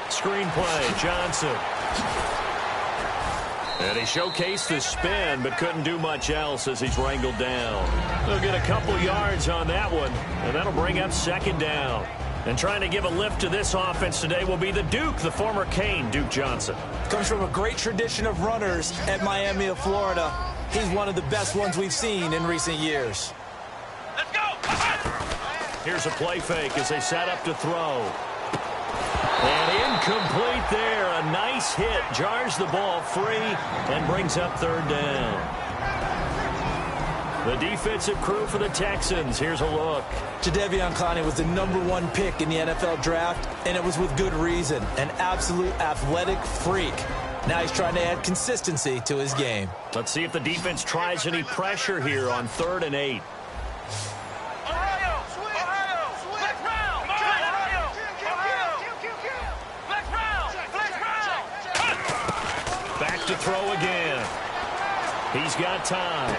Screenplay, Johnson. And he showcased the spin, but couldn't do much else as he's wrangled down. He'll get a couple yards on that one, and that'll bring up second down. And trying to give a lift to this offense today will be the Duke, the former Cane, Duke Johnson. Comes from a great tradition of runners at Miami of Florida. He's one of the best ones we've seen in recent years. Let's go! Here's a play fake as they set up to throw. And incomplete there. A nice hit. Jars the ball free and brings up third down. The defensive crew for the Texans. Here's a look. Jadeveon Clowney was the #1 pick in the NFL draft, and it was with good reason. An absolute athletic freak. Now he's trying to add consistency to his game. Let's see if the defense tries any pressure here on 3rd and 8. Back to throw again. He's got time.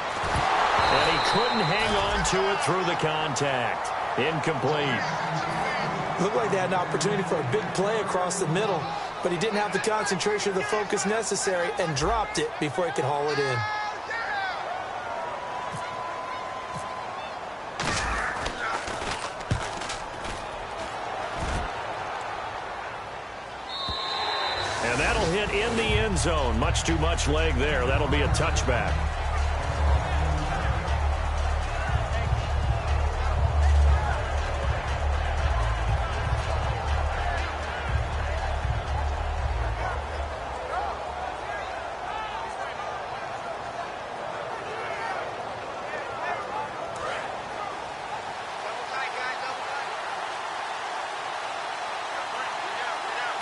And he couldn't hang on to it through the contact. Incomplete. Looked like they had an opportunity for a big play across the middle, but he didn't have the concentration or the focus necessary and dropped it before he could haul it in. And that'll hit in the end zone. Much too much leg there. That'll be a touchback.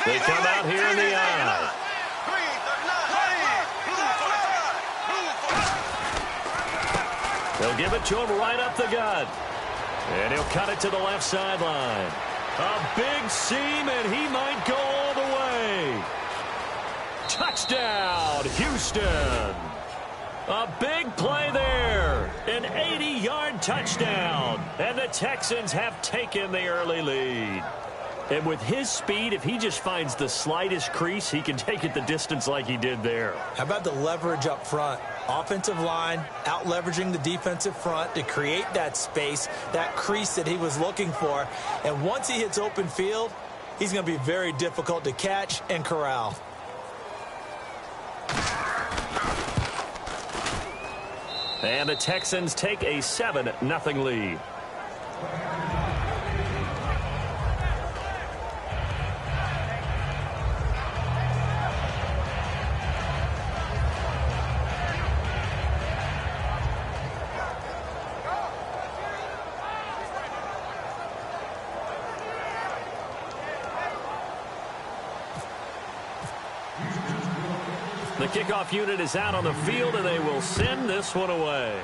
They come out here in the eye. They'll give it to him right up the gut. And he'll cut it to the left sideline. A big seam, and he might go all the way. Touchdown, Houston. A big play there. An 80-yard touchdown. And the Texans have taken the early lead. And with his speed, if he just finds the slightest crease, he can take it the distance like he did there. How about the leverage up front? Offensive line out-leveraging the defensive front to create that space, that crease that he was looking for. And once he hits open field, he's going to be very difficult to catch and corral. And the Texans take a 7-0 lead. The kickoff unit is out on the field, and they will send this one away.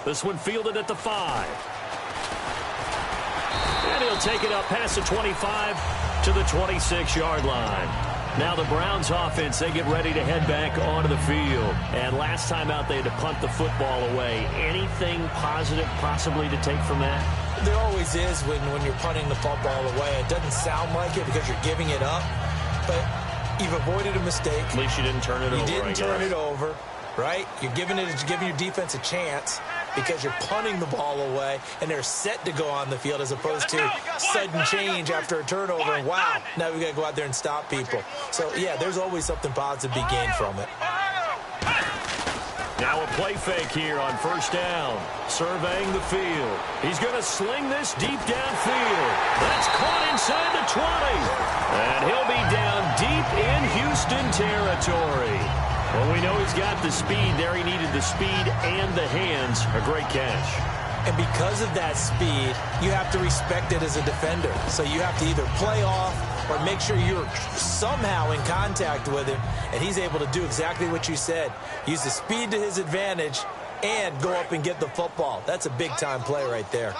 This one fielded at the 5. And he'll take it up past the 25 to the 26-yard line. Now the Browns offense, they get ready to head back onto the field. And last time out, they had to punt the football away. Anything positive possibly to take from that? There always is when you're punting the football away. It doesn't sound like it because you're giving it up, but you've avoided a mistake. At least you didn't turn it over. You didn't turn it over, right? You're giving your defense a chance because you're punting the ball away, and they're set to go on the field as opposed to sudden change after a turnover. And wow, now we got to go out there and stop people. So, yeah, there's always something positive to be gained from it. Now a play fake here on first down. Surveying the field. He's going to sling this deep downfield. That's caught inside the 20. And he'll be down deep in Houston territory. Well, we know he's got the speed there. He needed the speed and the hands. A great catch. And because of that speed, you have to respect it as a defender. So you have to either play off or make sure you're somehow in contact with him, and he's able to do exactly what you said. Use the speed to his advantage and go up and get the football. That's a big-time play right there.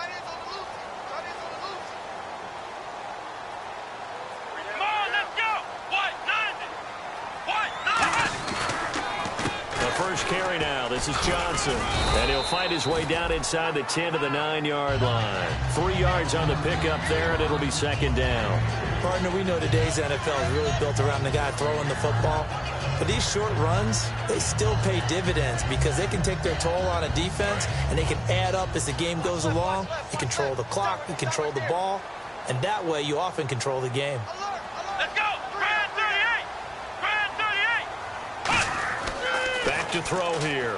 first carry now. This is Johnson. And he'll find his way down inside the 10 to the 9-yard line. 3 yards on the pickup there, and it'll be second down. Partner, we know today's NFL is really built around the guy throwing the football. But these short runs, they still pay dividends because they can take their toll on a defense, and they can add up as the game goes along. You control the clock, you control the ball, and that way you often control the game. Let's go! Grand 38! Grand 38! Back to throw here.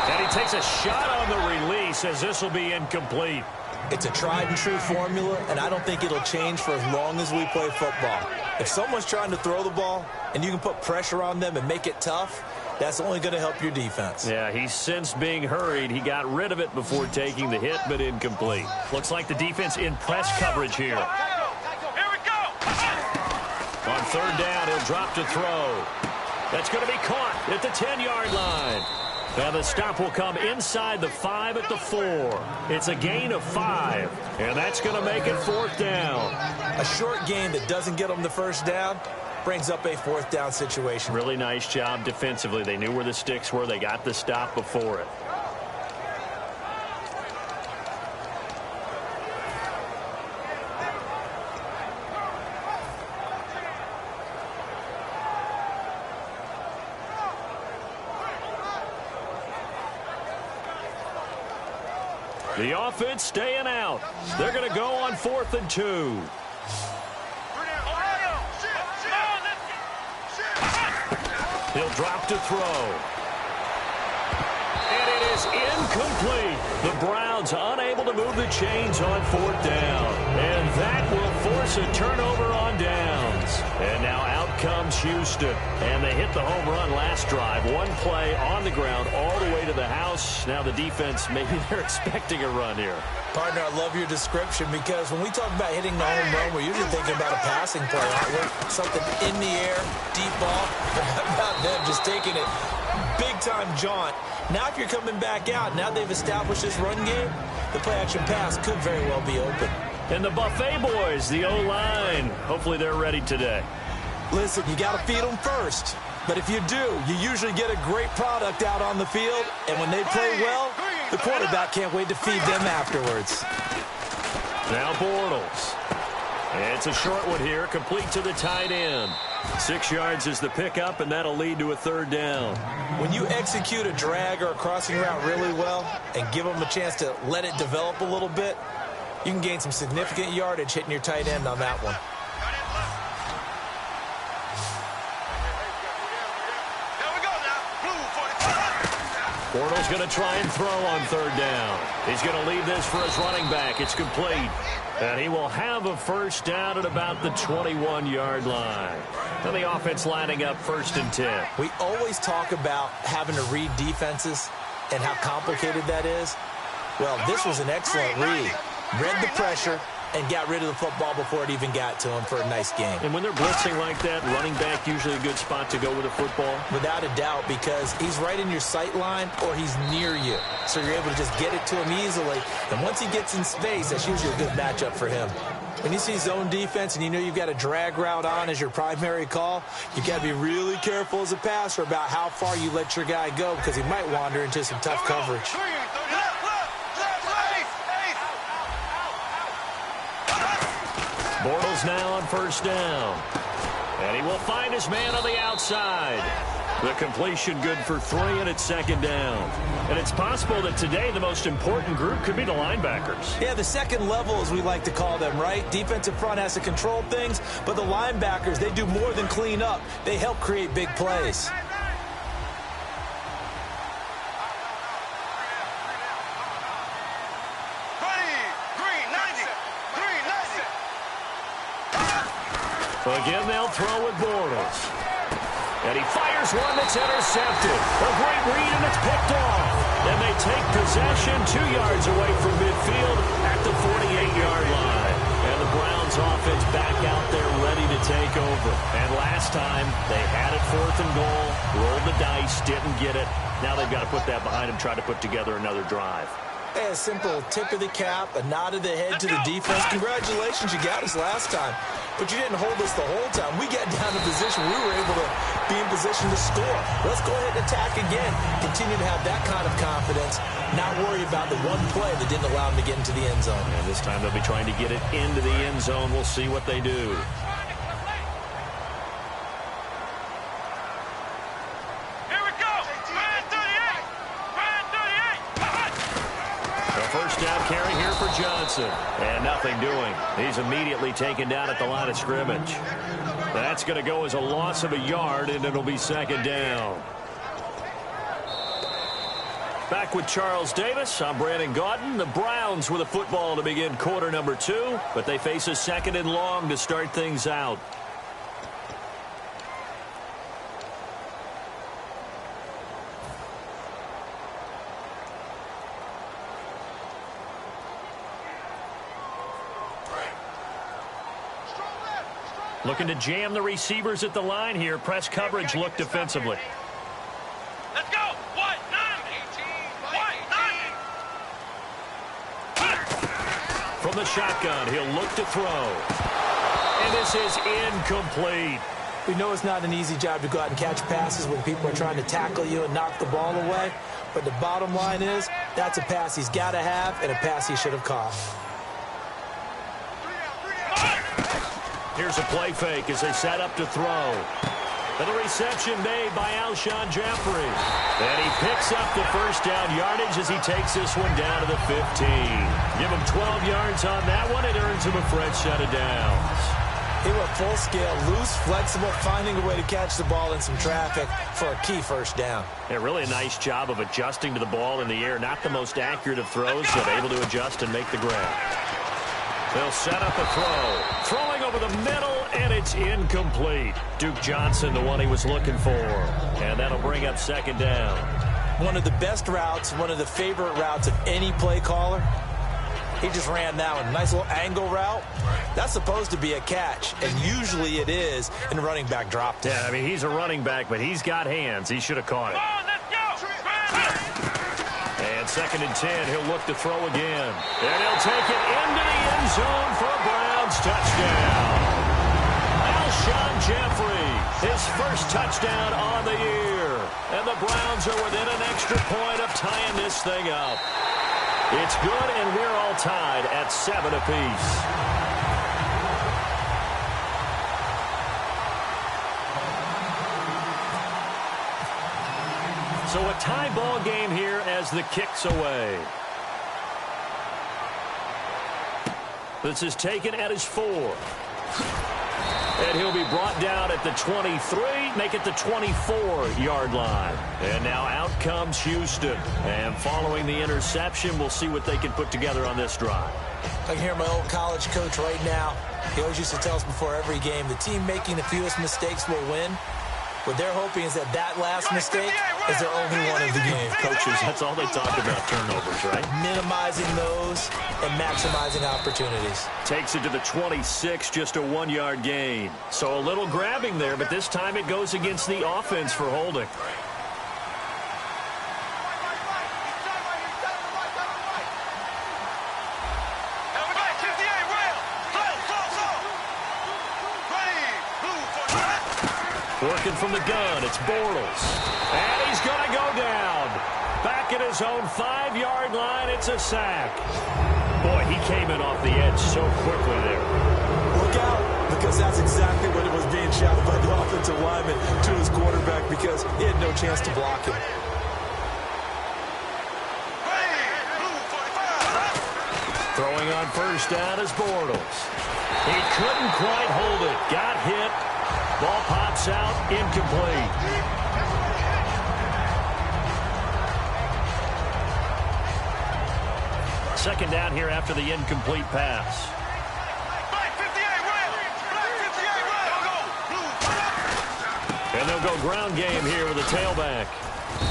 And he takes a shot on the release as this will be incomplete. It's a tried-and-true formula, and I don't think it'll change for as long as we play football. If someone's trying to throw the ball and you can put pressure on them and make it tough, that's only going to help your defense. Yeah, he's sensed being hurried. He got rid of it before taking the hit, but incomplete. Looks like the defense in press coverage here. Here we go! On third down, he'll drop to throw. That's going to be caught at the 10-yard line. Now the stop will come inside the 5 at the 4. It's a gain of 5, and that's going to make it fourth down. A short gain that doesn't get them the first down brings up a fourth down situation. Really nice job defensively. They knew where the sticks were. They got the stop before it. The offense staying out. They're going to go on 4th and 2. He'll drop to throw. And it is incomplete. The Browns unable to move the chains on 4th down. And that will force a turnover on downs. And now out comes Houston. And they hit the home run last drive. One play on the ground all the way to the house. Now the defense, maybe they're expecting a run here. Partner, I love your description because when we talk about hitting the home run, we're usually thinking about a passing play, aren't we? Something in the air, deep ball. How about them just taking it big-time jaunt? Now if you're coming back out, now they've established this run game, the play-action pass could very well be open. And the Buffet boys, the O-line, hopefully they're ready today. Listen, you got to feed them first. But if you do, you usually get a great product out on the field. And when they play well, the quarterback can't wait to feed them afterwards. Now Bortles. It's a short one here, complete to the tight end. 6 yards is the pickup, and that'll lead to a third down. When you execute a drag or a crossing route really well and give them a chance to let it develop a little bit, you can gain some significant yardage hitting your tight end on that one. Bortles going to try and throw on third down. He's going to leave this for his running back. It's complete. And he will have a first down at about the 21-yard line. And the offense lining up 1st and 10. We always talk about having to read defenses and how complicated that is. Well, this was an excellent read. Read the pressure and got rid of the football before it even got to him for a nice game. And when they're blitzing like that, running back usually a good spot to go with a football? Without a doubt, because he's right in your sight line or he's near you. So you're able to just get it to him easily. And once he gets in space, that's usually a good matchup for him. When you see zone defense and you know you've got a drag route on as your primary call, you've got to be really careful as a passer about how far you let your guy go because he might wander into some tough coverage. Bortles now on first down. And he will find his man on the outside. The completion good for 3, and it's second down. And it's possible that today the most important group could be the linebackers. Yeah, the second level, as we like to call them, right? Defensive front has to control things, but the linebackers, they do more than clean up. They help create big plays. Again, they'll throw with Bortles. And he fires one that's intercepted. A great read, and it's picked off. And they take possession 2 yards away from midfield at the 48-yard line. And the Browns offense back out there ready to take over. And last time, they had it 4th and goal, rolled the dice, didn't get it. Now they've got to put that behind them, try to put together another drive. Hey, a simple tip of the cap, a nod of the head to the defense. Congratulations, you got us last time. But you didn't hold us the whole time. We got down to position. We were able to be in position to score. Let's go ahead and attack again. Continue to have that kind of confidence. Not worry about the one play that didn't allow them to get into the end zone. And this time they'll be trying to get it into the end zone. We'll see what they do. First down carry here for Johnson. And nothing doing. He's immediately taken down at the line of scrimmage. That's going to go as a loss of a yard, and it'll be second down. Back with Charles Davis. I'm Brandon Gaudin. The Browns with a football to begin quarter number 2, but they face a second and long to start things out. Looking to jam the receivers at the line here. Press coverage look defensively. Let's go. What? 9. From the shotgun, he'll look to throw. And this is incomplete. We know it's not an easy job to go out and catch passes when people are trying to tackle you and knock the ball away. But the bottom line is, that's a pass he's got to have and a pass he should have caught. Here's a play fake as they set up to throw. And the reception made by Alshon Jeffrey. And he picks up the first down yardage as he takes this one down to the 15. Give him 12 yards on that one. It earns him a fresh set of downs. He went full scale, loose, flexible, finding a way to catch the ball in some traffic for a key first down. Yeah, really a nice job of adjusting to the ball in the air. Not the most accurate of throws, but able to adjust and make the grab. They'll set up a throw. Throwing over the middle, and it's incomplete. Duke Johnson, the one he was looking for. And that'll bring up second down. One of the best routes, one of the favorite routes of any play caller. He just ran that one. Nice little angle route. That's supposed to be a catch, and usually it is in running back drop down. Yeah, I mean, he's a running back, but he's got hands. He should have caught it. And second and 10, he'll look to throw again. And he'll take it into the end zone for a Browns touchdown. Alshon Jeffrey, his first touchdown on the year. And the Browns are within an extra point of tying this thing up. It's good, and we're all tied at 7 apiece. So a tie ball game here as the kick's away. This is taken at his 4. And he'll be brought down at the 23, make it the 24-yard line. And now out comes Houston. And following the interception, we'll see what they can put together on this drive. I can hear my old college coach right now. He always used to tell us before every game, the team making the fewest mistakes will win. What they're hoping is that last mistake is their only one of the game. Coaches, that's all they talk about, turnovers, right? Minimizing those and maximizing opportunities. Takes it to the 26, just a 1-yard gain. So a little grabbing there, but this time it goes against the offense for holding. Working from the gun, it's Bortles. And he's going to go down. Back at his own 5-yard line, it's a sack. Boy, he came in off the edge so quickly there. Look out, because that's exactly what it was being shouted by the offensive lineman to his quarterback, because he had no chance to block him. Throwing on first down is Bortles. He couldn't quite hold it. Got hit. Ball pops out, incomplete. Second down here after the incomplete pass. And they'll go ground game here with a tailback.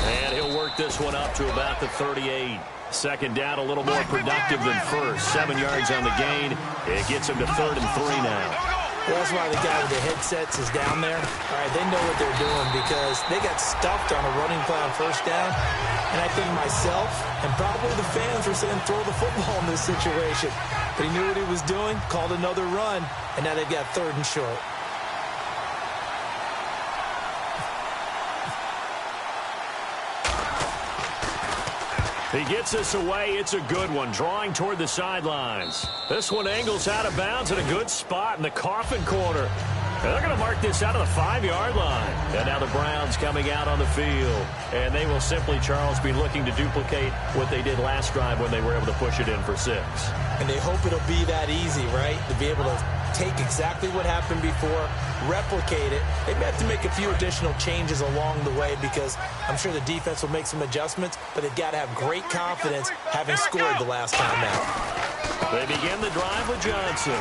And he'll work this one up to about the 38. Second down, a little more productive than first. 7 yards on the gain. It gets him to 3rd and 3 now. That's why the guy with the headsets is down there. All right, they know what they're doing because they got stuffed on a running play on first down. And I think myself and probably the fans were saying throw the football in this situation. But he knew what he was doing, called another run, and now they've got 3rd and short. He gets this away. It's a good one, drawing toward the sidelines. This one angles out of bounds at a good spot in the coffin corner. And they're going to mark this out of the 5-yard line. And now the Browns coming out on the field. And they will simply, Charles, be looking to duplicate what they did last drive when they were able to push it in for 6. And they hope it'll be that easy, right? To be able to take exactly what happened before, replicate it. They may have to make a few additional changes along the way because I'm sure the defense will make some adjustments, but they've got to have great confidence having scored the last time out. They begin the drive with Johnson.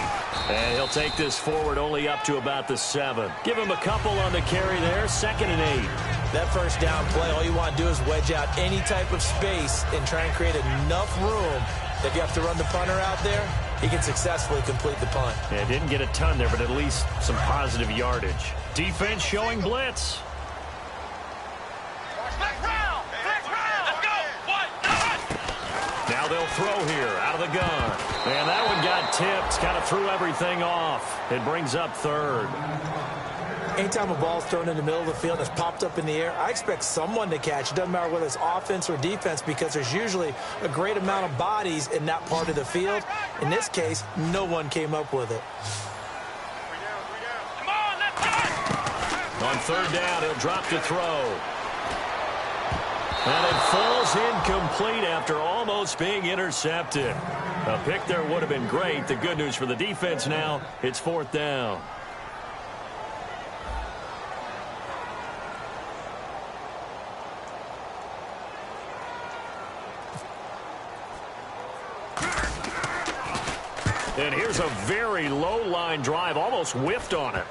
And he'll take this forward only up to about the 7. Give him a couple on the carry there, 2nd and 8. That first down play, all you want to do is wedge out any type of space and try and create enough room that if you have to run the punter out there, he can successfully complete the punt. Yeah, didn't get a ton there, but at least some positive yardage. Defense showing blitz. Now they'll throw here out of the gun. And that one got tipped, kind of threw everything off. It brings up 3rd. Anytime a ball's thrown in the middle of the field that's popped up in the air, I expect someone to catch. It doesn't matter whether it's offense or defense because there's usually a great amount of bodies in that part of the field. In this case, no one came up with it. Come on, let's go! On 3rd down, he'll drop to throw. And it falls incomplete after almost being intercepted. A pick there would have been great. The good news for the defense now, it's 4th down. And here's a very low-line drive, almost whiffed on it.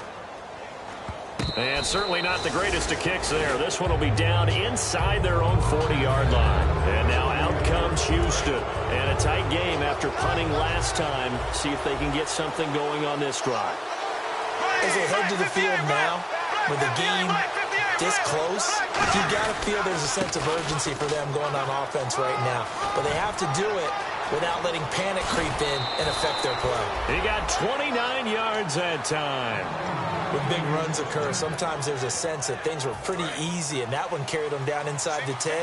And certainly not the greatest of kicks there. This one will be down inside their own 40-yard line. And now out comes Houston. And a tight game after punting last time. See if they can get something going on this drive. As they head to the field now, with the game this close, you've got to feel there's a sense of urgency for them going on offense right now. But they have to do it without letting panic creep in and affect their play. He got 29 yards that time. When big runs occur, sometimes there's a sense that things were pretty easy, and that one carried them down inside the 10.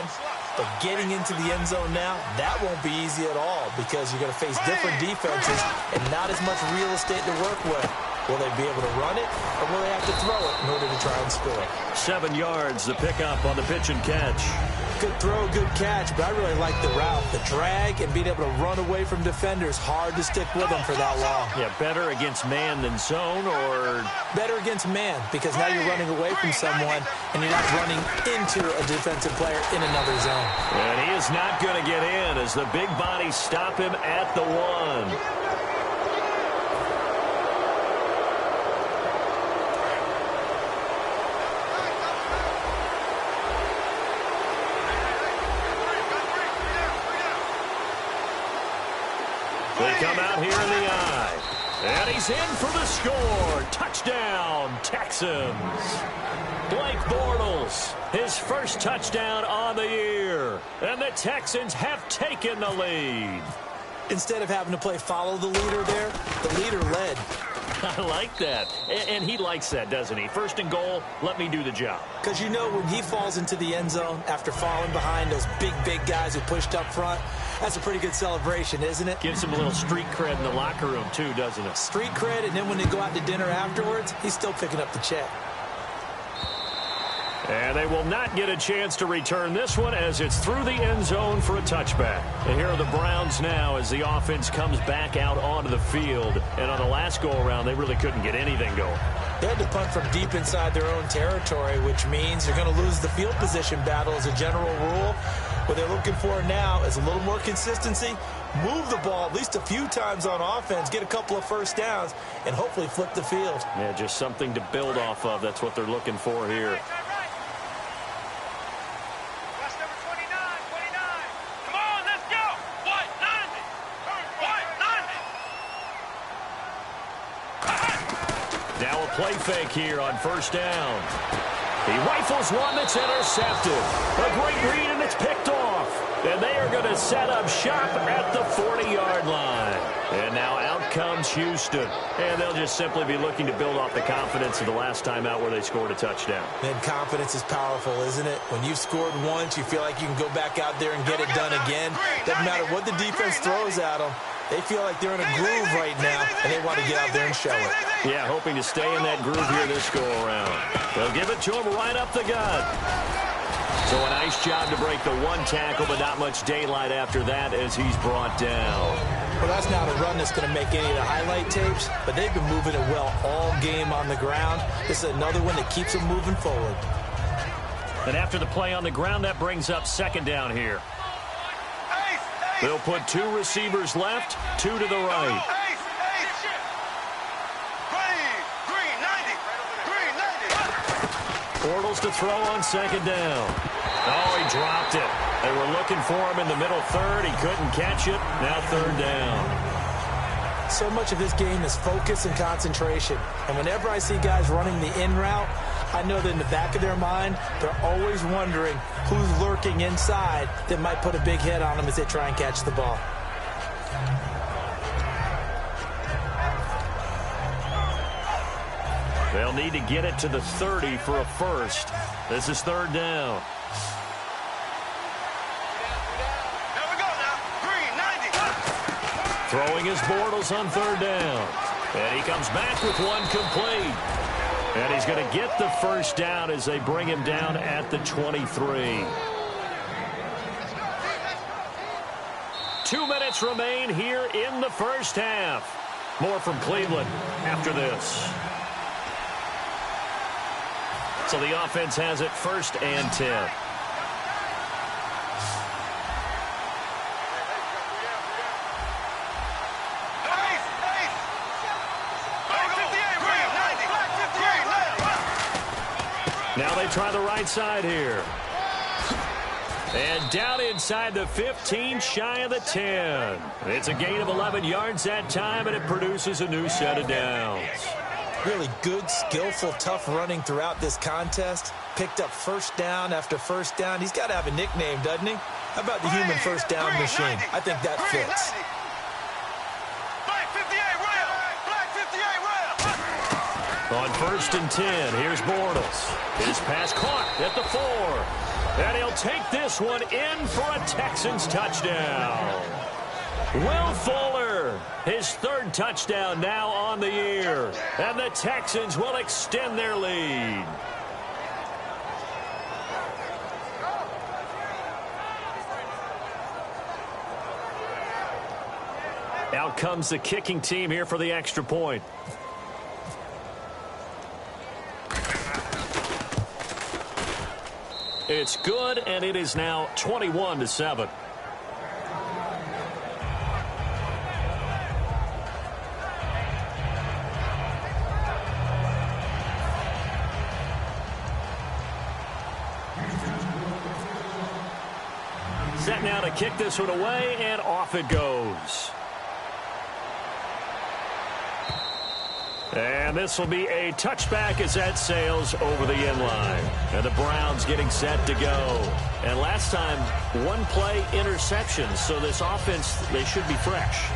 But getting into the end zone now, that won't be easy at all because you're going to face different defenses and not as much real estate to work with. Will they be able to run it, or will they have to throw it in order to try and score? 7 yards, the pickup on the pitch and catch. Good throw, good catch, but I really like the route. The drag and being able to run away from defenders, hard to stick with them for that long. Yeah, better against man than zone, or? Better against man, because now you're running away from someone and you're not running into a defensive player in another zone. And he is not going to get in as the big bodies stop him at the 1. They come out here in the eye. And he's in for the score. Touchdown, Texans. Blake Bortles, his first touchdown on the year. And the Texans have taken the lead. Instead of having to play follow the leader there, the leader led. I like that. And he likes that, doesn't he? 1st and goal, let me do the job. Because you know when he falls into the end zone after falling behind those big guys who pushed up front, that's a pretty good celebration, isn't it? Gives him a little street cred in the locker room, too, doesn't it? Street cred, and then when they go out to dinner afterwards, he's still picking up the check. And they will not get a chance to return this one as it's through the end zone for a touchback. And here are the Browns now as the offense comes back out onto the field. And on the last go-around, they really couldn't get anything going. They had to punt from deep inside their own territory, which means they're going to lose the field position battle as a general rule. What they're looking for now is a little more consistency, move the ball at least a few times on offense, get a couple of first downs, and hopefully flip the field. Yeah, just something to build off of. That's what they're looking for here. Now a play fake here on first down. He rifles one that's intercepted. A great read, and it's picked off. And they are going to set up shop at the 40-yard line. And now out comes Houston. And they'll just simply be looking to build off the confidence of the last time out where they scored a touchdown. And confidence is powerful, isn't it? When you've scored once, you feel like you can go back out there and get it done again. Doesn't matter what the defense throws at them. They feel like they're in a groove right now, and they want to get out there and show it. Yeah, hoping to stay in that groove here this go-around. They'll give it to him right up the gut. So a nice job to break the one tackle, but not much daylight after that as he's brought down. Well, that's not a run that's going to make any of the highlight tapes, but they've been moving it well all game on the ground. This is another one that keeps them moving forward. And after the play on the ground, that brings up second down here. They'll put two receivers left, two to the right. Bortles to throw on second down. Oh, he dropped it. They were looking for him in the middle third. He couldn't catch it. Now third down. So much of this game is focus and concentration. And whenever I see guys running the in route, I know that in the back of their mind, they're always wondering who's lurking inside that might put a big hit on them as they try and catch the ball. They'll need to get it to the 30 for a first. This is third down. Here we go now. Green, 90. Throwing his Bortles on third down. And he comes back with one complete. And he's going to get the first down as they bring him down at the 23. 2 minutes remain here in the first half. More from Cleveland after this. So the offense has it first and 10. Now they try the right side here. And down inside the 15, shy of the 10. It's a gain of 11 yards that time, and it produces a new set of downs. Really good, skillful, tough running throughout this contest. Picked up first down after first down. He's got to have a nickname, doesn't he? How about the human first down machine? I think that fits. On first and 10, here's Bortles. His pass caught at the 4. And he'll take this one in for a Texans touchdown. Will Fuller, his third touchdown now on the year. And the Texans will extend their lead. Out comes the kicking team here for the extra point. It's good, and it is now 21-7. Set now to kick this one away, and off it goes. And this will be a touchback as that sails over the end line. And the Browns getting set to go. And last time, one play interception. So this offense, they should be fresh.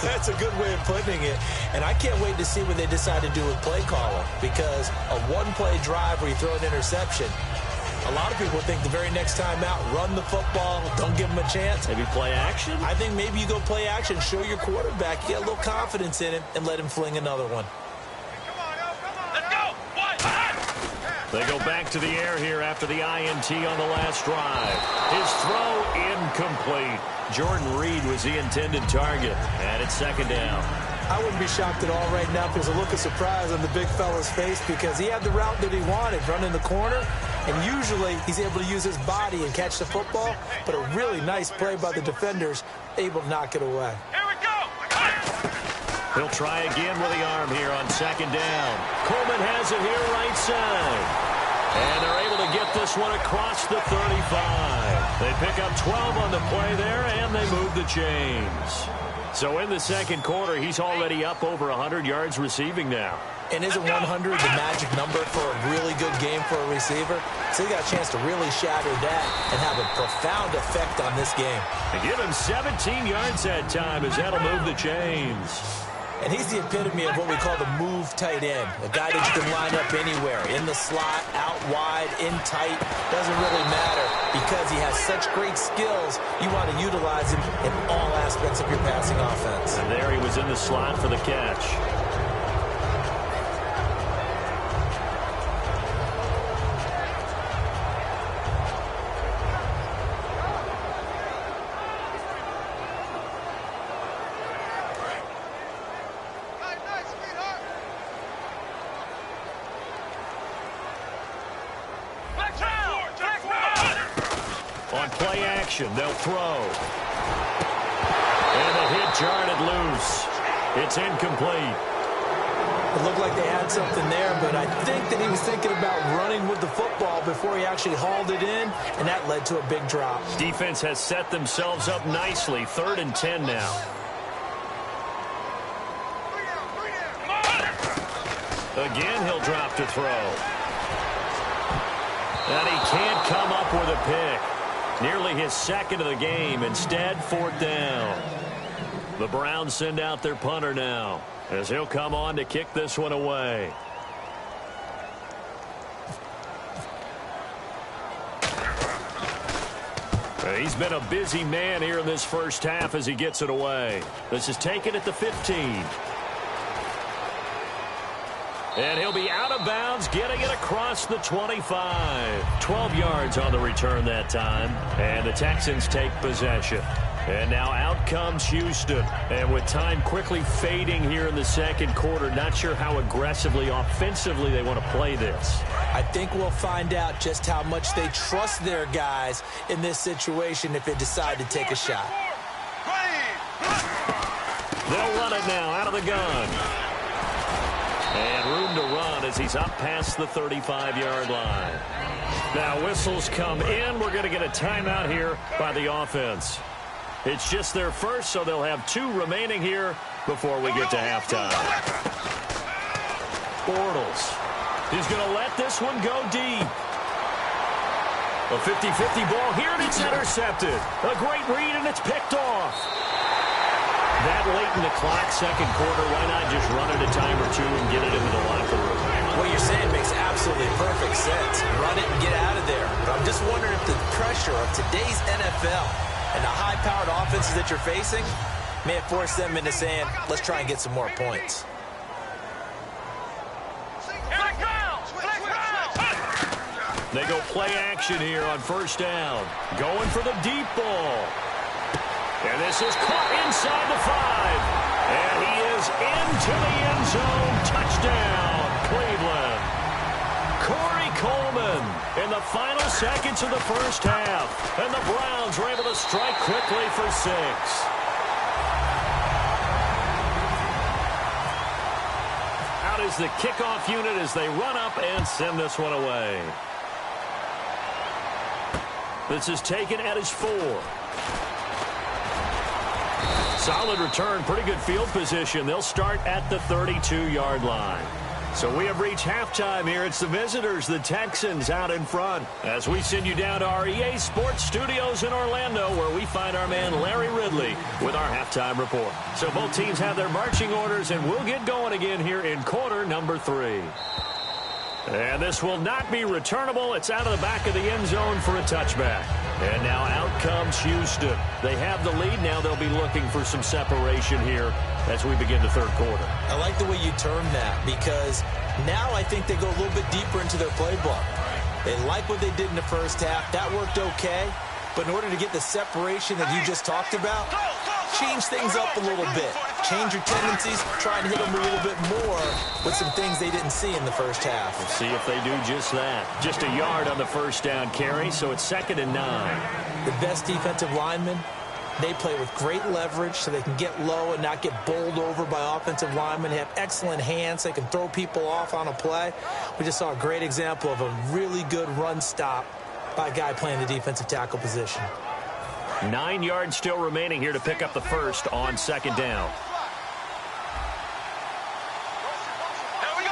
That's a good way of putting it. And I can't wait to see what they decide to do with play calling. Because a one-play drive where you throw an interception, a lot of people think the very next time out, run the football, don't give him a chance. Maybe play action? I think maybe you go play action, show your quarterback, get a little confidence in him, and let him fling another one. They go back to the air here after the INT on the last drive. His throw incomplete. Jordan Reed was the intended target, and it's second down. I wouldn't be shocked at all right now if there's a look of surprise on the big fella's face because he had the route that he wanted, running the corner, and usually he's able to use his body and catch the football, but a really nice play by the defenders, able to knock it away. Here we go. He'll try again with the arm here on second down. Coleman has it here right side. And they're able to get this one across the 35. They pick up 12 on the play there, and they move the chains. So in the second quarter, he's already up over 100 yards receiving now. And isn't 100 the magic number for a really good game for a receiver? So he got a chance to really shatter that and have a profound effect on this game. And give him 17 yards that time as that'll move the chains. And he's the epitome of what we call the move tight end, a guy that you can line up anywhere, in the slot, out wide, in tight, doesn't really matter because he has such great skills. You want to utilize him in all aspects of your passing offense. And there he was in the slot for the catch. On play action, they'll throw. And the hit jarred it loose. It's incomplete. It looked like they had something there, but I think that he was thinking about running with the football before he actually hauled it in, and that led to a big drop. Defense has set themselves up nicely. 3rd and 10 now. Again, he'll drop to throw. And he can't come up with a pick. Nearly his second of the game. Instead, 4th down. The Browns send out their punter now, as he'll come on to kick this one away. He's been a busy man here in this first half as he gets it away. This is taken at the 15. And he'll be out of bounds, getting it across the 25. 12 yards on the return that time. And the Texans take possession. And now out comes Houston. And with time quickly fading here in the second quarter, not sure how aggressively, offensively they want to play this. I think we'll find out just how much they trust their guys in this situation if they decide to take a shot. They'll run it now out of the gun. And room to run as he's up past the 35-yard line. Now whistles come in. We're going to get a timeout here by the offense. It's just their first, so they'll have 2 remaining here before we get to halftime. Bortles. He's going to let this one go deep. A 50-50 ball here, and it's intercepted. A great read, and it's picked off. That late in the clock, second quarter, why not just run it a time or 2 and get it into the locker room? What you're saying makes absolutely perfect sense. Run it and get out of there. But I'm just wondering if the pressure of today's NFL and the high-powered offenses that you're facing may have forced them into saying, let's try and get some more points. They go play action here on first down. Going for the deep ball. And this is caught inside the 5. And he is into the end zone. Touchdown, Cleveland. Corey Coleman in the final seconds of the first half. And the Browns were able to strike quickly for 6. Out is the kickoff unit as they run up and send this one away. This is taken at his 4. Solid return, pretty good field position. They'll start at the 32-yard line. So we have reached halftime here. It's the visitors, the Texans, out in front. As we send you down to our EA Sports Studios in Orlando, where we find our man Larry Ridley with our halftime report. So both teams have their marching orders, and we'll get going again here in quarter number 3. And this will not be returnable. It's out of the back of the end zone for a touchback. And now out comes Houston. They have the lead. Now they'll be looking for some separation here as we begin the third quarter. I like the way you term that because now I think they go a little bit deeper into their playbook. They like what they did in the first half. That worked okay. But in order to get the separation that you just talked about, change things up a little bit. Change your tendencies. Try and hit them a little bit more with some things they didn't see in the first half. We'll see if they do just that. Just a yard on the first down carry, so it's 2nd and 9. The best defensive linemen, they play with great leverage so they can get low and not get bowled over by offensive linemen. They have excellent hands. They can throw people off on a play. We just saw a great example of a really good run stop by a guy playing the defensive tackle position. 9 yards still remaining here to pick up the first on 2nd down. Here we go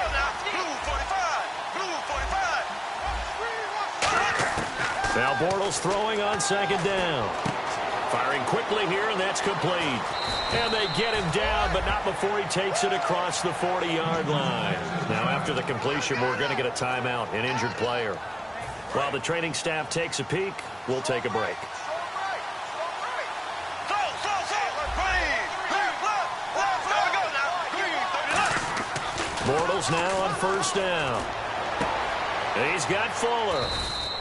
Now Bortles throwing on second down. Firing quickly here, and that's complete. And they get him down, but not before he takes it across the 40-yard line. Now after the completion, we're going to get a timeout, an injured player. While the training staff takes a peek, we'll take a break. Bortles now on first down. He's got Fuller.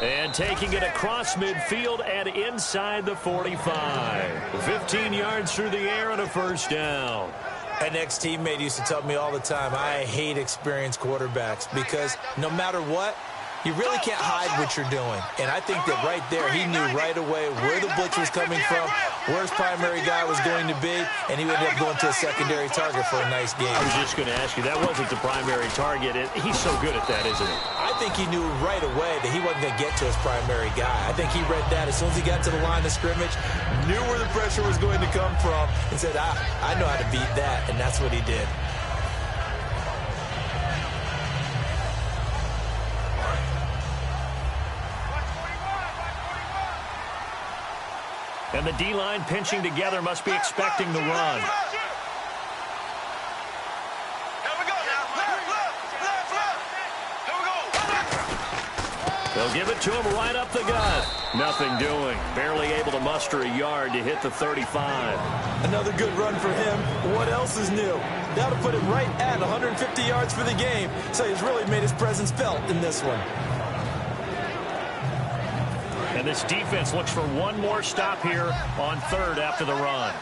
And taking it across midfield and inside the 45. 15 yards through the air and a first down. An ex-teammate used to tell me all the time, I hate experienced quarterbacks because no matter what, you really can't hide what you're doing. And I think that right there, he knew right away where the blitz was coming from, where his primary guy was going to be, and he ended up going to a secondary target for a nice game. I was just going to ask you, that wasn't the primary target. He's so good at that, isn't he? I think he knew right away that he wasn't going to get to his primary guy. I think he read that as soon as he got to the line of scrimmage, knew where the pressure was going to come from, and said, I know how to beat that, and that's what he did. And the D-line pinching together must be expecting the run. They'll give it to him right up the gut. Nothing doing. Barely able to muster a yard to hit the 35. Another good run for him. What else is new? That'll put him right at 150 yards for the game. So he's really made his presence felt in this one. And this defense looks for one more stop here on third after the run.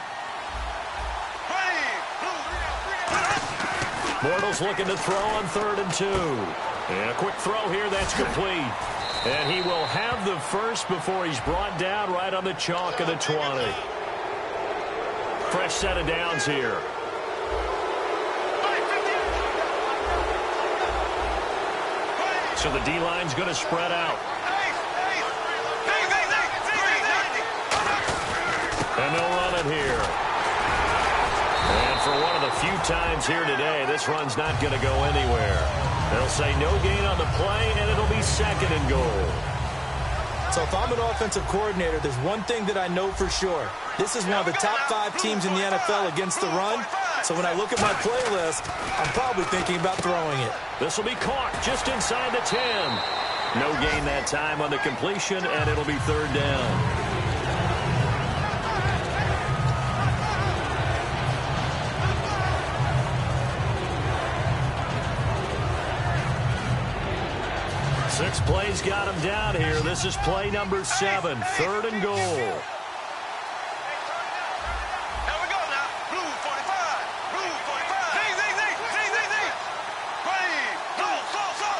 Bortles looking to throw on 3rd and 2. And a quick throw here, that's complete. And he will have the first before he's brought down right on the chalk of the 20. Fresh set of downs here. So the D-line's going to spread out. And they'll run it here. And for one of the few times here today, this run's not going to go anywhere. They'll say no gain on the play, and it'll be 2nd and goal. So if I'm an offensive coordinator, there's one thing that I know for sure. This is one of the top 5 teams in the NFL against the run. So when I look at my playlist, I'm probably thinking about throwing it. This will be caught just inside the 10. No gain that time on the completion, and it'll be 3rd down. Six plays got him down here. This is play number 7, 3rd and goal. Here we go now. Blue 45. Blue 45. Zing, zing, zing. Zing, zing, zing. Ready. Go, so.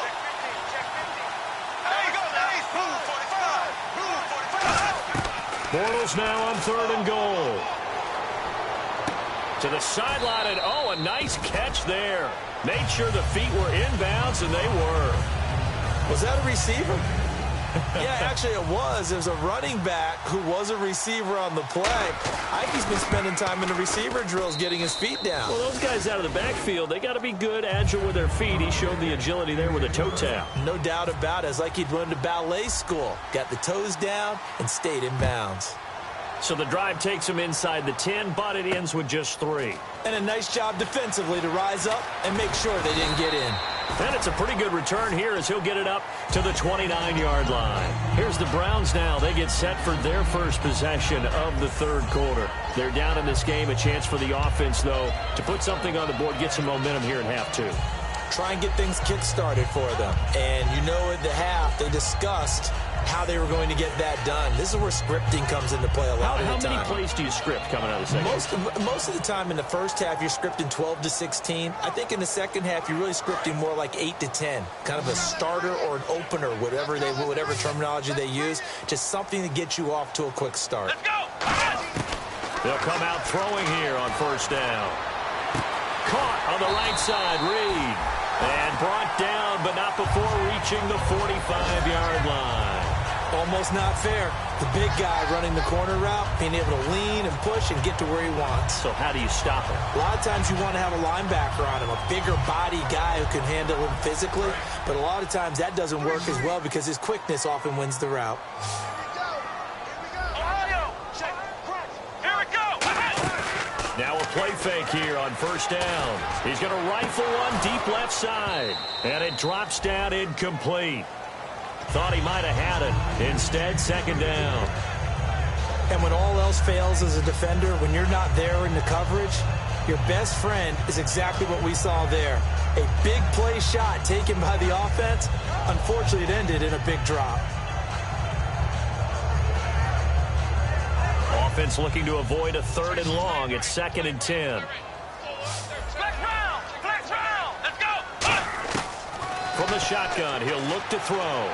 Here we go now. Blue 45. Blue 45. Bortles now on 3rd and goal. To the sideline, and a nice catch there. Made sure the feet were inbounds, and they were. Was that a receiver? Yeah, actually it was. There's a running back who was a receiver on the play. Ike's been spending time in the receiver drills getting his feet down. Well, those guys out of the backfield, they got to be good, agile with their feet. He showed the agility there with a toe tap. No doubt about it. It's like he'd run to ballet school. Got the toes down and stayed in bounds. So the drive takes him inside the 10, but it ends with just 3. And a nice job defensively to rise up and make sure they didn't get in. And it's a pretty good return here as he'll get it up to the 29-yard line. Here's the Browns now. They get set for their first possession of the 3rd quarter. They're down in this game. A chance for the offense, though, to put something on the board, get some momentum here in half 2. Try and get things kick-started for them. And you know at the half they discussed how they were going to get that done. This is where scripting comes into play a lot of the time. How many plays do you script coming out of the second? Most of the time in the first half, you're scripting 12 to 16. I think in the second half, you're really scripting more like 8 to 10. Kind of a starter or an opener, whatever terminology they use. Just something to get you off to a quick start. Let's go. They'll come out throwing here on first down. Caught on the right side, Reed. And brought down, but not before reaching the 45-yard line. Almost not fair. The big guy running the corner route, being able to lean and push and get to where he wants. So how do you stop him? A lot of times you want to have a linebacker on him, a bigger body guy who can handle him physically. But a lot of times that doesn't work as well because his quickness often wins the route. Now a play fake here on first down. He's going to rifle one deep left side. And it drops down incomplete. Thought he might have had it. Instead, second down. And when all else fails as a defender, when you're not there in the coverage, your best friend is exactly what we saw there. A big play shot taken by the offense. Unfortunately, it ended in a big drop. Offense looking to avoid a 3rd and long. It's 2nd and 10. Flex round, let's go. From the shotgun, he'll look to throw.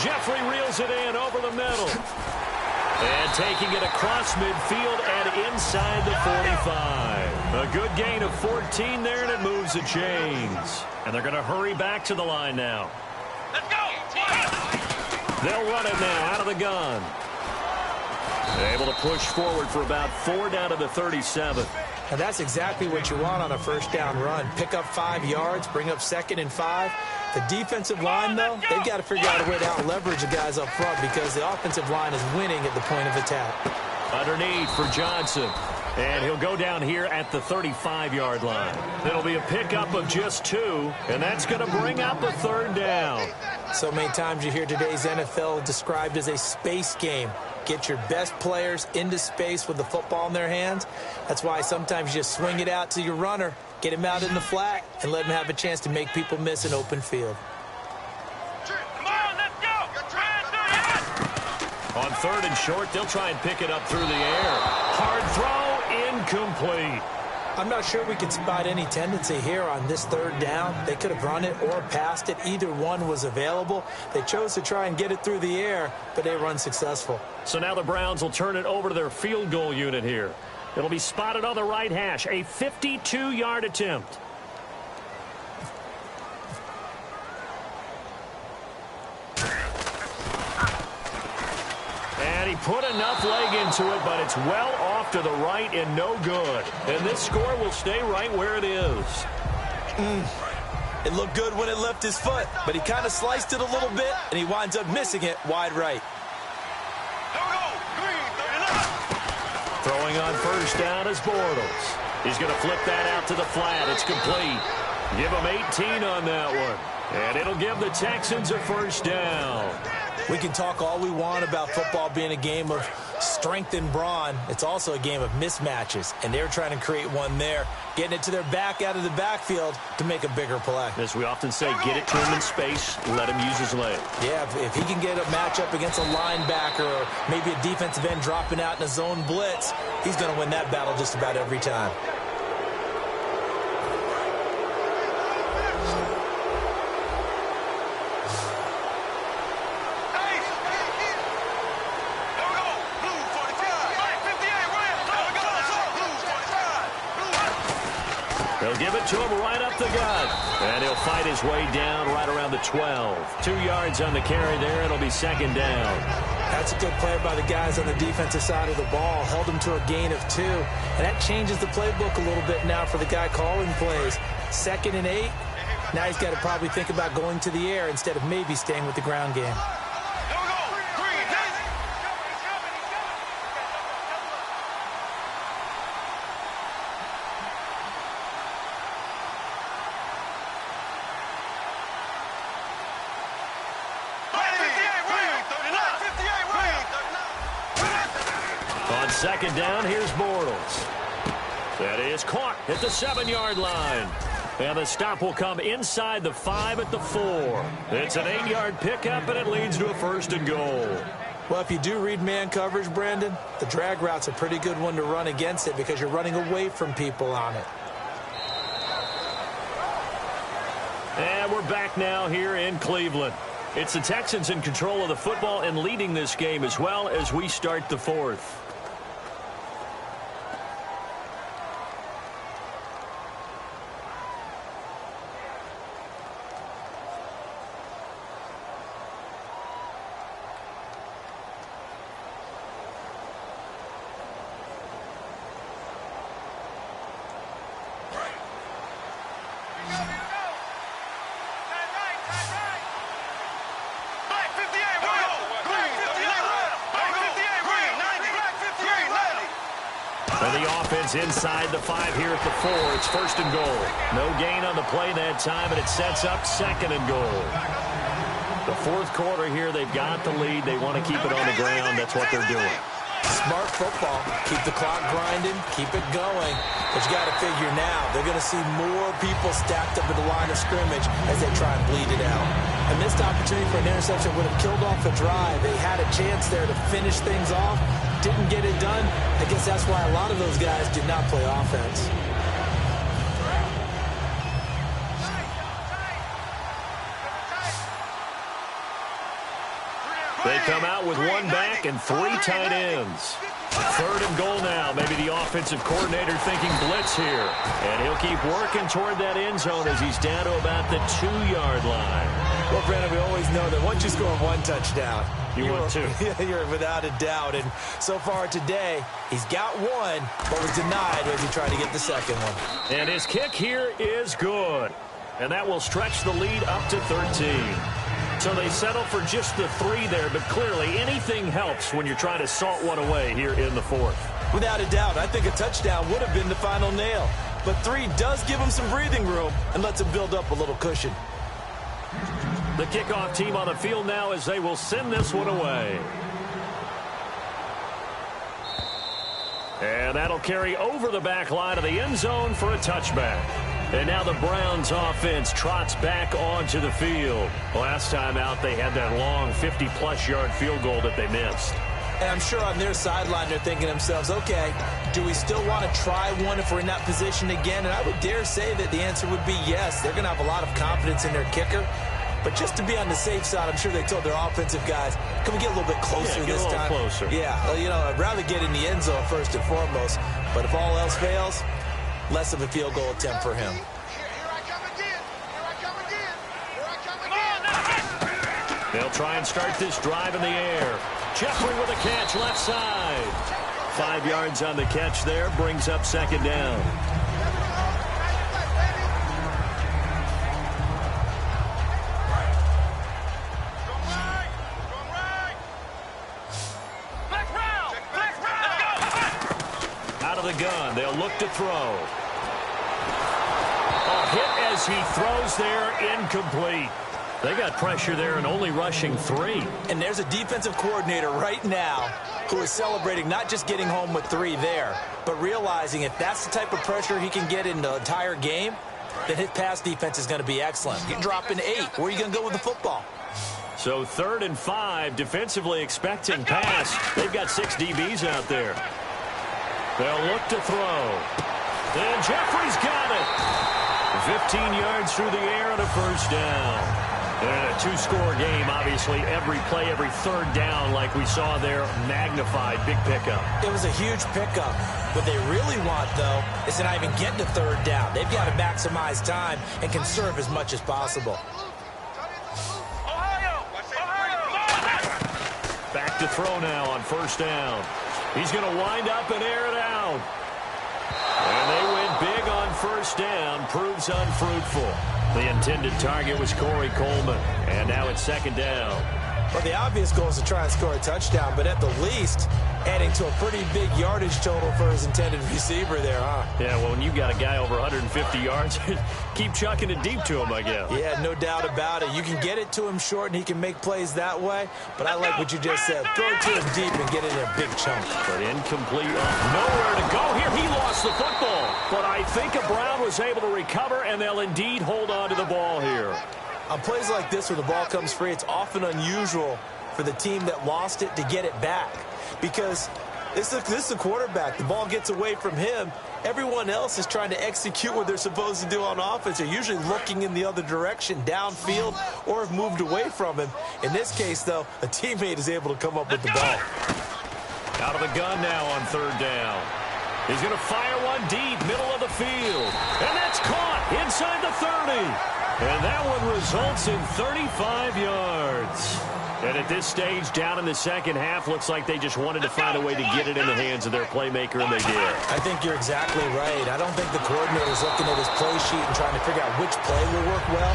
Jeffrey reels it in over the middle. And taking it across midfield and inside the 45. A good gain of 14 there, and it moves the chains. And they're going to hurry back to the line now. Let's go. They'll run it now out of the gun. Able to push forward for about 4 down to the 37. And that's exactly what you want on a first down run. Pick up 5 yards, bring up 2nd and 5. The defensive line, though, they've got to figure out a way to out-leverage the guys up front because the offensive line is winning at the point of attack. Underneath for Johnson. And he'll go down here at the 35-yard line. It'll be a pickup of just 2, and that's going to bring up a 3rd down. So many times you hear today's NFL described as a space game. Get your best players into space with the football in their hands. That's why sometimes you just swing it out to your runner, get him out in the flat, and let him have a chance to make people miss an open field. Come on, let's go. On 3rd and short, they'll try and pick it up through the air. Hard throw, incomplete. I'm not sure we could spot any tendency here on this 3rd down. They could have run it or passed it. Either one was available. They chose to try and get it through the air, but they were unsuccessful. So now the Browns will turn it over to their field goal unit here. It'll be spotted on the right hash, a 52-yard attempt. And he put enough leg into it, but it's well off to the right and no good. And this score will stay right where it is. It looked good when it left his foot, but he kind of sliced it a little bit, and he winds up missing it wide right. Throwing on first down is Bortles. He's going to flip that out to the flat. It's complete. Give him 18 on that one. And it'll give the Texans a first down. We can talk all we want about football being a game of strength and brawn. It's also a game of mismatches, and they're trying to create one there, getting it to their back out of the backfield to make a bigger play. As we often say, get it to him in space, let him use his leg. Yeah, if he can get a matchup against a linebacker or maybe a defensive end dropping out in a zone blitz, he's going to win that battle just about every time. They'll give it to him right up the gut. And he'll fight his way down right around the 12. 2 yards on the carry there. It'll be second down. That's a good play by the guys on the defensive side of the ball. Held him to a gain of 2. And that changes the playbook a little bit now for the guy calling plays. 2nd and 8. Now he's got to probably think about going to the air instead of maybe staying with the ground game. On second down, here's Bortles. That is caught at the 7-yard line. And the stop will come inside the 5 at the 4. It's an 8-yard pickup, and it leads to a 1st and goal. Well, if you do read man coverage, Brandon, the drag route's a pretty good one to run against it because you're running away from people on it. And we're back now here in Cleveland. It's the Texans in control of the football and leading this game as well as we start the 4th. offense inside the 5 here at the 4. It's 1st and goal. No gain on the play that time, and it sets up 2nd and goal. The 4th quarter here, they've got the lead. They want to keep it on the ground. That's what they're doing. Smart football. Keep the clock grinding. Keep it going. But you got to figure now, they're going to see more people stacked up at the line of scrimmage as they try and bleed it out. A missed opportunity for an interception would have killed off a drive. They had a chance there to finish things off. Didn't get it done. I guess that's why a lot of those guys did not play offense. They come out with 1 back and 3 tight ends. 3rd and goal now. Maybe the offensive coordinator thinking blitz here. And he'll keep working toward that end zone as he's down to about the 2-yard line. Well, Brandon, we always know that once you score 1 touchdown, you want 2. You're without a doubt. And so far today, he's got 1, but was denied as he tried to get the 2nd one. And his kick here is good. And that will stretch the lead up to 13. So they settle for just the 3 there, but clearly anything helps when you're trying to salt one away here in the 4th. Without a doubt, I think a touchdown would have been the final nail. But 3 does give him some breathing room and lets him build up a little cushion. The kickoff team on the field now as they will send this one away. And that'll carry over the back line of the end zone for a touchback. And now the Browns offense trots back onto the field. Last time out, they had that long 50-plus yard field goal that they missed. And I'm sure on their sideline, they're thinking to themselves, okay, do we still want to try one if we're in that position again? And I would dare say that the answer would be yes. They're going to have a lot of confidence in their kicker. But just to be on the safe side, I'm sure they told their offensive guys, can we get a little bit closer this time? Closer. Yeah, you know, I'd rather get in the end zone first and foremost. But if all else fails, less of a field goal attempt for him. They'll try and start this drive in the air. Jeffrey with a catch left side. 5 yards on the catch there, brings up 2nd down. Out of the gun, they'll look to throw. A hit as he throws there, incomplete. They got pressure there and only rushing 3. And there's a defensive coordinator right now who is celebrating not just getting home with 3 there, but realizing if that's the type of pressure he can get in the entire game, then his pass defense is going to be excellent. You're dropping 8. Where are you going to go with the football? So 3rd and 5, defensively expecting pass. They've got 6 DBs out there. They'll look to throw. And Jeffrey's got it. 15 yards through the air and a 1st down. And a 2-score game, obviously, every play, every 3rd down, like we saw there, magnified, big pickup. It was a huge pickup. What they really want, though, is to not even get to 3rd down. They've got to maximize time and conserve as much as possible. Back to throw now on 1st down. He's going to wind up and air it out. And they went big on 1st down, proves unfruitful. The intended target was Corey Coleman, and now it's 2nd down. Well, the obvious goal is to try and score a touchdown, but at the least, adding to a pretty big yardage total for his intended receiver there, huh? Yeah, well, when you got a guy over 150 yards, keep chucking it deep to him, I guess. Yeah, no doubt about it. You can get it to him short, and he can make plays that way, but I like what you just said. Throw it to him deep and get it in a big chunk. But incomplete. Nowhere to go here. He lost the football. But I think Brown was able to recover, and they'll indeed hold on to the ball here. On plays like this where the ball comes free, it's often unusual for the team that lost it to get it back. Because this is a quarterback. The ball gets away from him. Everyone else is trying to execute what they're supposed to do on offense. They're usually looking in the other direction, downfield, or have moved away from him. In this case, though, a teammate is able to come up with the ball. Out of the gun now on 3rd down. He's going to fire one deep, middle of the field. And that's caught inside the 30. And that one results in 35 yards. And at this stage, down in the 2nd half, looks like they just wanted to find a way to get it in the hands of their playmaker, and they did. I think you're exactly right. I don't think the coordinator's looking at his play sheet and trying to figure out which play will work well.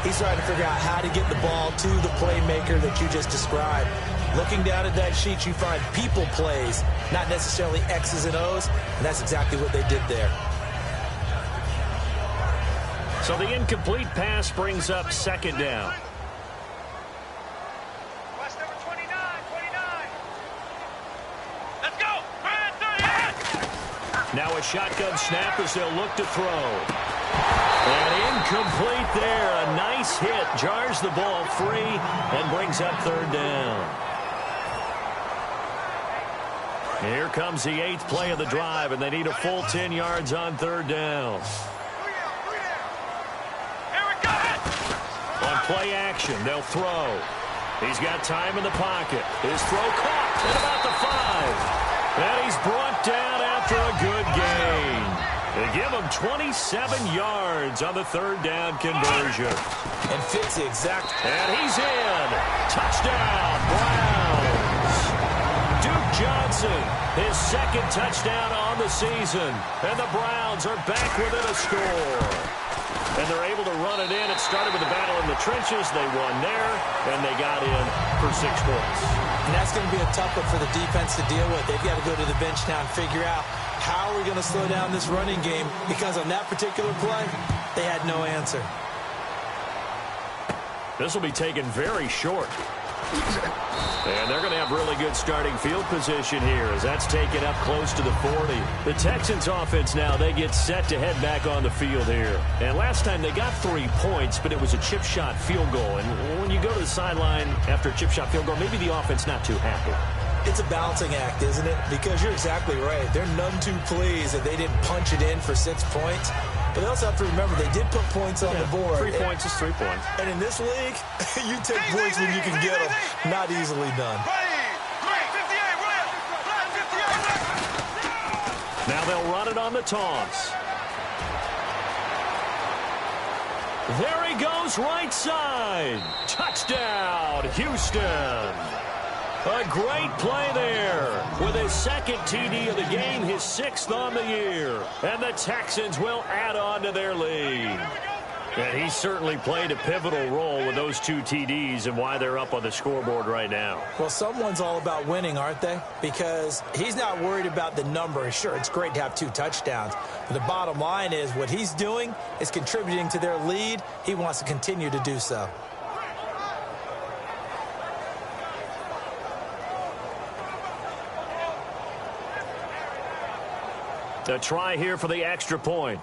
He's trying to figure out how to get the ball to the playmaker that you just described. Looking down at that sheet, you find people plays, not necessarily X's and O's, and that's exactly what they did there. So the incomplete pass brings up second down. Watch number 29. Let's go. Now a shotgun snap as they'll look to throw. And incomplete there. A nice hit. Jars the ball free and brings up third down. Here comes the 8th play of the drive, and they need a full 10 yards on third down. On play action, they'll throw. He's got time in the pocket. His throw caught at about the 5. And he's brought down after a good gain. They give him 27 yards on the third down conversion. And fits the exact. And he's in. Touchdown, Browns. Duke Johnson, his second touchdown on the season. And the Browns are back within a score. And they're able to run it in. It started with a battle in the trenches. They won there, and they got in for 6 points. And that's going to be a tough one for the defense to deal with. They've got to go to the bench now and figure out how are we going to slow down this running game, because on that particular play, they had no answer. This will be taken very short. And they're going to have really good starting field position here as that's taken up close to the 40. The Texans offense now, they get set to head back on the field here. And last time they got 3 points, but it was a chip shot field goal. And when you go to the sideline after a chip shot field goal, maybe the offense not too happy. It's a balancing act, isn't it? Because you're exactly right. They're none too pleased that they didn't punch it in for 6 points. But they also have to remember they did put points on the board. 3 points is 3 points. And in this league, you take points when you can get them. Not easily done. Now they'll run it on the toss. There he goes, right side. Touchdown, Houston. A great play there with his second TD of the game, his 6th on the year. And the Texans will add on to their lead. And he certainly played a pivotal role with those 2 TDs and why they're up on the scoreboard right now. Well, someone's all about winning, aren't they? Because he's not worried about the number. Sure, it's great to have 2 touchdowns. But the bottom line is what he's doing is contributing to their lead. He wants to continue to do so. A try here for the extra point.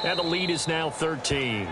And the lead is now 13.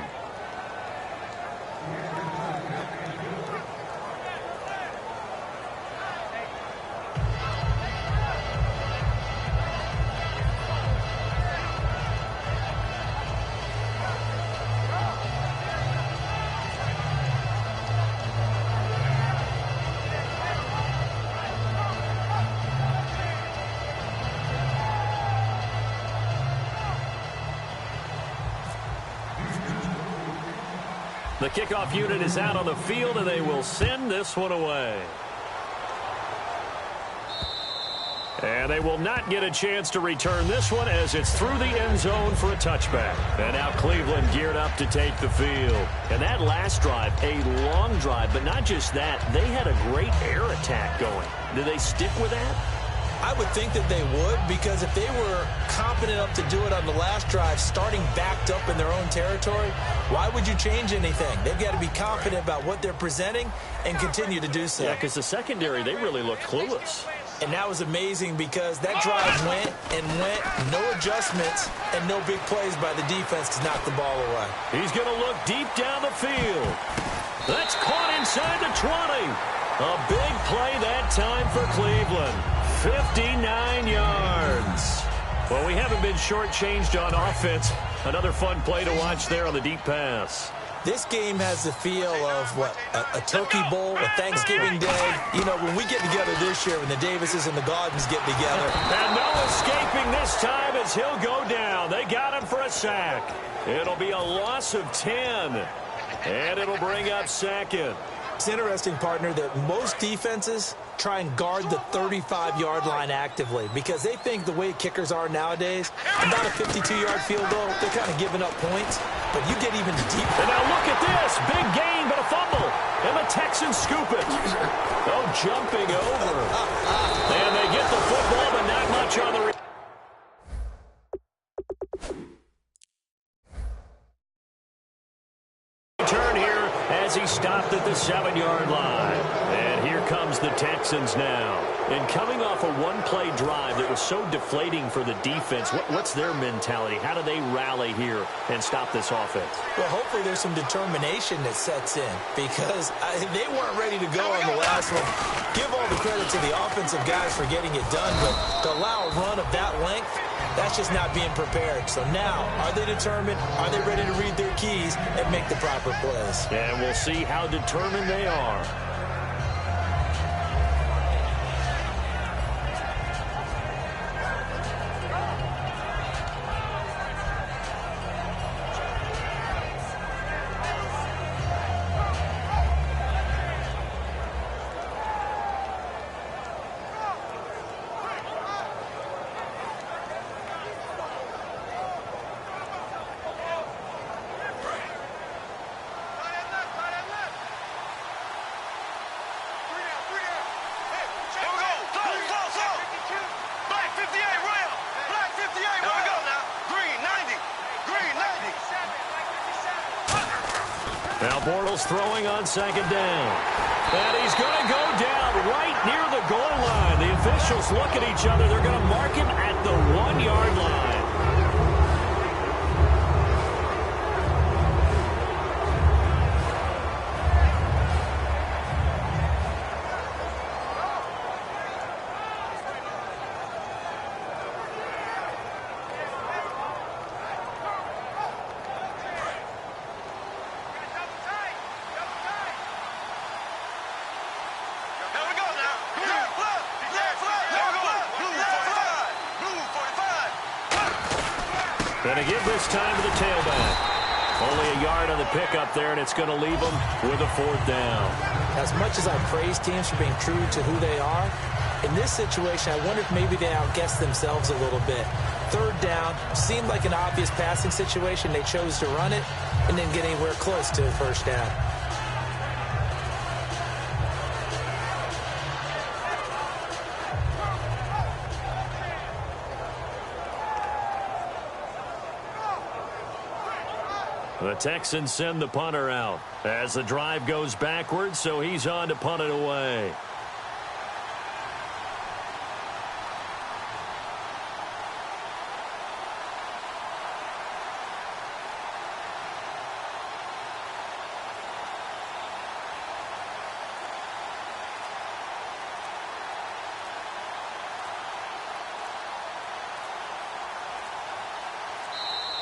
The kickoff unit is out on the field, and they will send this one away. And they will not get a chance to return this one as it's through the end zone for a touchback. And now Cleveland geared up to take the field. And that last drive, a long drive, but not just that. They had a great air attack going. Do they stick with that? I would think that they would, because if they were confident enough to do it on the last drive, starting backed up in their own territory, why would you change anything? They've got to be confident about what they're presenting and continue to do so. Yeah, because the secondary, they really look clueless. And that was amazing because that drive went and went, no adjustments, and no big plays by the defense to knock the ball away. He's going to look deep down the field. That's caught inside the 20. A big play that time for Cleveland. 59 yards. Well, we haven't been shortchanged on offense. Another fun play to watch there on the deep pass. This game has the feel of, what, a turkey bowl, a Thanksgiving Day. You know, when we get together this year, when the Davises and the Gaudens get together. And no escaping this time as he'll go down. They got him for a sack. It'll be a loss of 10. And it'll bring up second. It's interesting, partner, that most defenses try and guard the 35-yard line actively because they think the way kickers are nowadays, about a 52-yard field goal, they're kind of giving up points, but you get even deeper. And now look at this. Big gain, but a fumble. And the Texans scoop it. Oh, jumping over. And they get the football, but not much on the return here as he stopped at the 7-yard line. And here comes the Texans now. And coming off a one-play drive that was so deflating for the defense, what's their mentality? How do they rally here and stop this offense? Well, hopefully there's some determination that sets in because they weren't ready to go on the last one. Give all the credit to the offensive guys for getting it done, but to allow a run of that length, that's just not being prepared. So now, are they determined? Are they ready to read their keys and make the proper plays? And we'll see how determined they are. Now Bortles throwing on second down. And he's going to go down right near the goal line. The officials look at each other. They're going to mark him at the 1-yard line. And to give this time to the tailback. Only a yard on the pickup there, and it's going to leave them with a 4th down. As much as I praise teams for being true to who they are, in this situation, I wonder if maybe they outguessed themselves a little bit. 3rd down seemed like an obvious passing situation. They chose to run it and didn't get anywhere close to a 1st down. The Texans send the punter out as the drive goes backwards, so he's on to punt it away.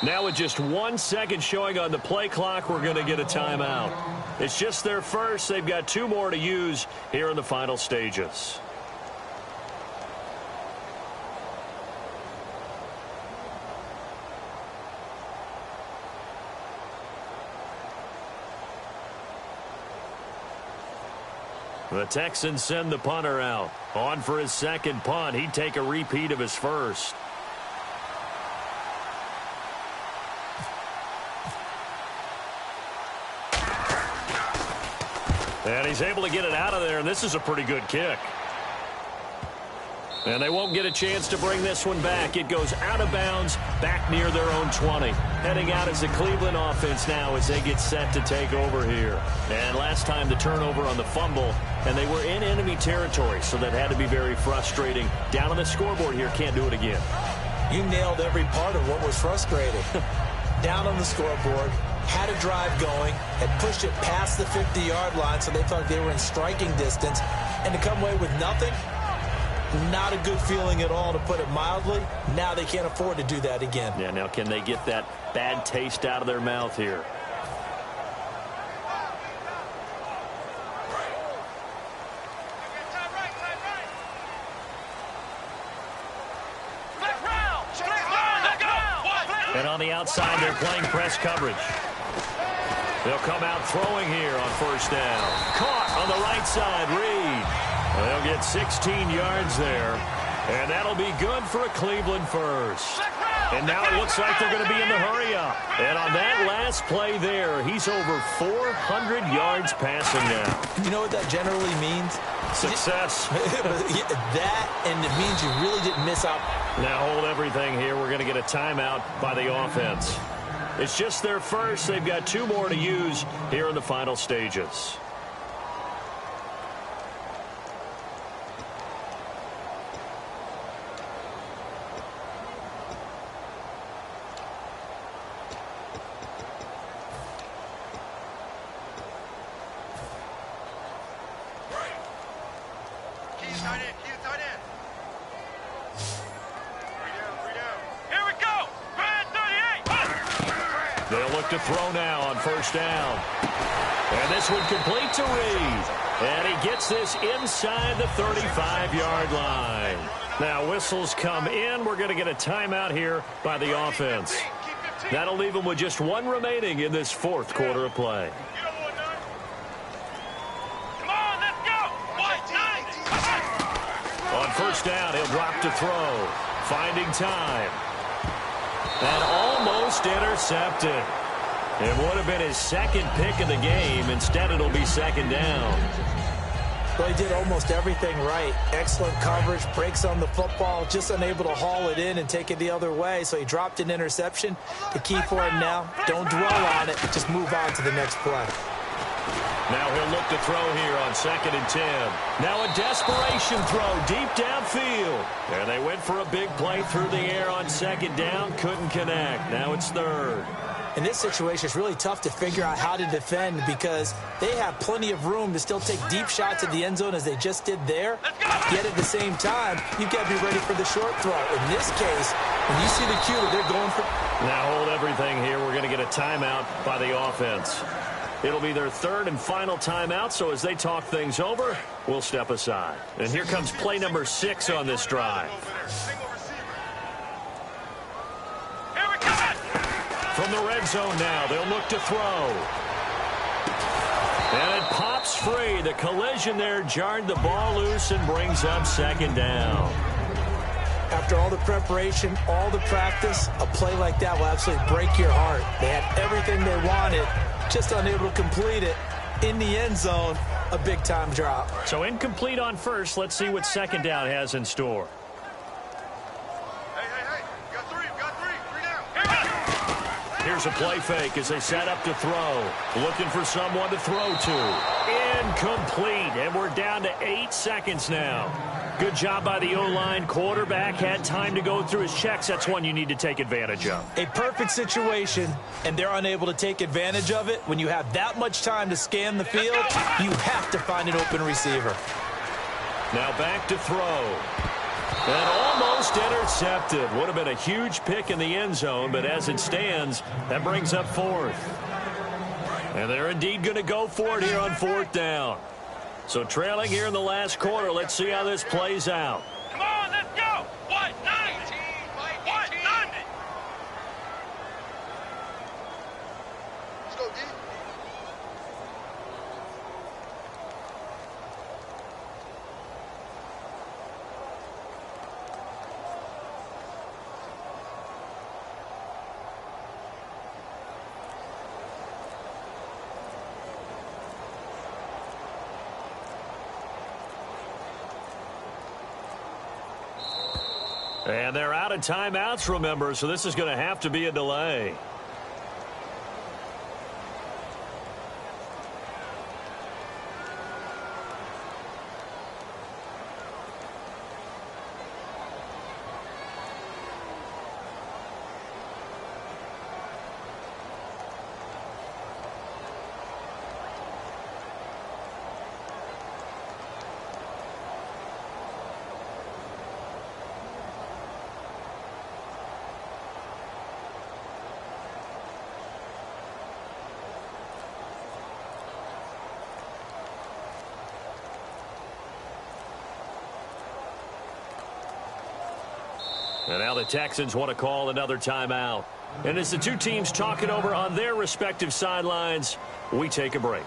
Now with just 1 second showing on the play clock, we're going to get a timeout. It's just their first. They've got 2 more to use here in the final stages. The Texans send the punter out. On for his 2nd punt. He'd take a repeat of his first. And he's able to get it out of there, and this is a pretty good kick. And they won't get a chance to bring this one back. It goes out of bounds, back near their own 20. Heading out as the Cleveland offense now as they get set to take over here. And last time the turnover on the fumble, and they were in enemy territory, so that had to be very frustrating. Down on the scoreboard here, can't do it again. You nailed every part of what was frustrating. Down on the scoreboard, had a drive going, had pushed it past the 50-yard line, so they thought they were in striking distance, and to come away with nothing, not a good feeling at all, to put it mildly. Now they can't afford to do that again. Yeah, now can they get that bad taste out of their mouth here? And on the outside, they're playing press coverage. They'll come out throwing here on first down. Caught on the right side, Reed. They'll get 16 yards there, and that'll be good for a Cleveland first. And now it looks like they're going to be in the hurry-up. And on that last play there, he's over 400 yards passing now. You know what that generally means? Success. That, and it means you really didn't miss out. Now hold everything here. We're going to get a timeout by the offense. It's just their first. They've got 2 more to use here in the final stages. They'll look to throw now on first down. And this one complete to Reed. And he gets this inside the 35-yard line. Now whistles come in. We're going to get a timeout here by the offense. That'll leave them with just 1 remaining in this 4th quarter of play. On first down, he'll drop to throw. Finding time. And almost intercepted. It would have been his 2nd pick of the game. Instead, it'll be 2nd down. Well, he did almost everything right. Excellent coverage, breaks on the football, just unable to haul it in and take it the other way. So he dropped an interception. The key for him now, don't dwell on it. Just move on to the next play. Now he'll look to throw here on 2nd and 10. Now a desperation throw deep downfield. And they went for a big play through the air on 2nd down. Couldn't connect. Now it's 3rd. In this situation, it's really tough to figure out how to defend because they have plenty of room to still take deep shots at the end zone as they just did there. Yet at the same time, you've got to be ready for the short throw. In this case, when you see the cue that they're going for... Now hold everything here. We're going to get a timeout by the offense. It'll be their 3rd and final timeout, so as they talk things over, we'll step aside. And here comes play number 6 on this drive. From the red zone now, they'll look to throw. And it pops free. The collision there jarred the ball loose and brings up 2nd down. After all the preparation, all the practice, a play like that will absolutely break your heart. They had everything they wanted, just unable to complete it. In the end zone, a big-time drop. So incomplete on first. Let's see what 2nd down has in store. Here's a play fake as they set up to throw. Looking for someone to throw to. Incomplete. And we're down to 8 seconds now. Good job by the O-line. Quarterback had time to go through his checks. That's one you need to take advantage of. A perfect situation, and they're unable to take advantage of it. When you have that much time to scan the field, you have to find an open receiver. Now back to throw. And almost intercepted. Would have been a huge pick in the end zone, but as it stands, that brings up 4th. And they're indeed going to go for it here on 4th down. So trailing here in the last quarter, let's see how this plays out. Come on, let's go. What? 90. What? 90. Let's go, D. And they're out of timeouts, remember, so this is going to have to be a delay. And now the Texans want to call another timeout. And as the two teams talk it over on their respective sidelines, we take a break.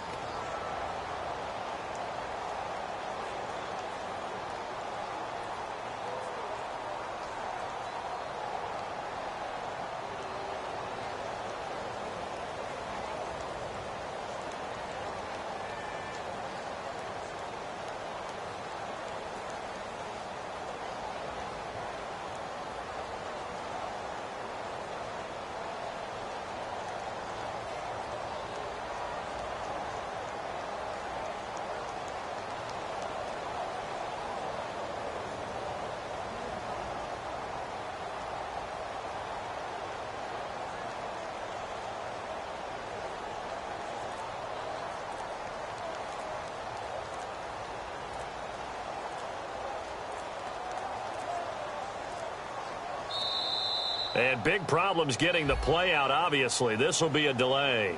And big problems getting the play out, obviously. This will be a delay.